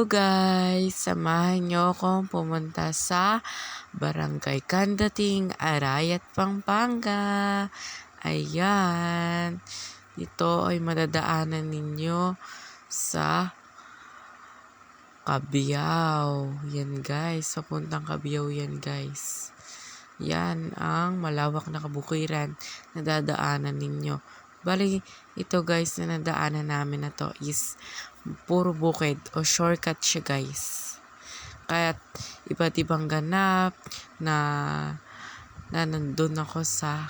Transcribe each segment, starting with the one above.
guys, samahan niyo akong pumunta sa Barangay Candating, Arayat, Pampanga. Ayan, ito ay madadaanan ninyo sa Cabiao. Yan guys, papuntang Cabiao yan guys. Yan ang malawak na kabukiran na dadaanan ninyo. Bali, ito guys na nadaanan namin na to is puro bukid o shortcut siya guys. Kaya iba't ibang ganap na nandun ako sa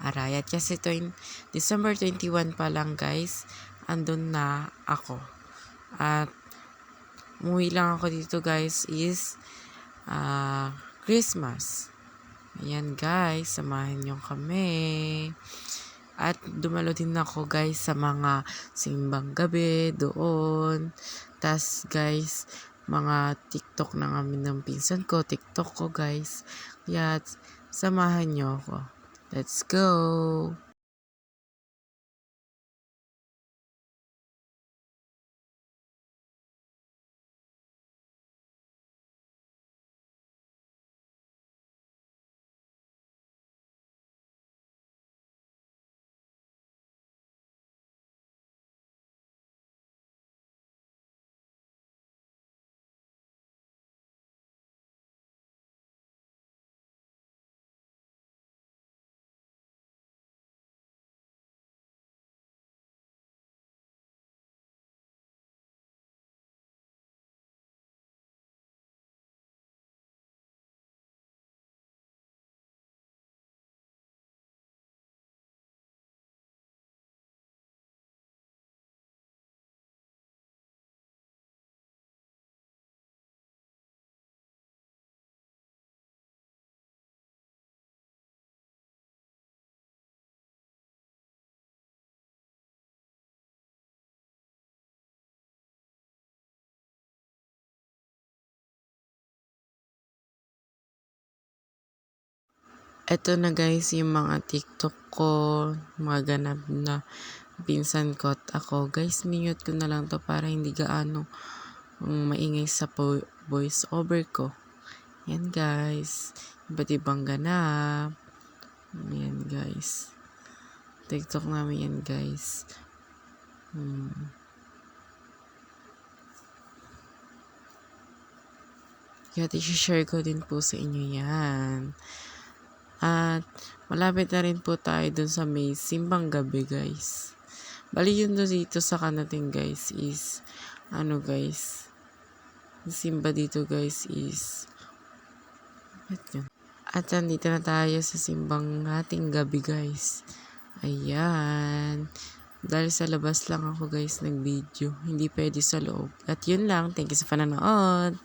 Arayat. Kasi ito yung December 21 pa lang guys, andun na ako. At umuwi lang ako dito guys is Christmas. Ayan guys, samahan nyo kami. At dumalo din ako guys sa mga simbang gabi doon. Tas guys, mga TikTok na kami ng pinsan ko. TikTok ko guys. Kaya samahan nyo ako. Let's go! Eto na guys yung mga TikTok ko, mga ganap na pinsan ko at ako. Guys, minute ko na lang to para hindi gaano maingay sa voice over ko. Yan guys, iba't ibang ganap. Yan guys. TikTok namin yan guys. Kaya i-share ko din po sa inyo yan. At malapit na rin po tayo dun sa may simbang gabi guys. Bali yun doon dito sa Candating guys is guys. Yung simba dito guys is at nandito na tayo sa simbang ating gabi guys. Ayan. Dahil sa labas lang ako guys nag-video. Hindi pwede sa loob. At yun lang. Thank you sa panonood.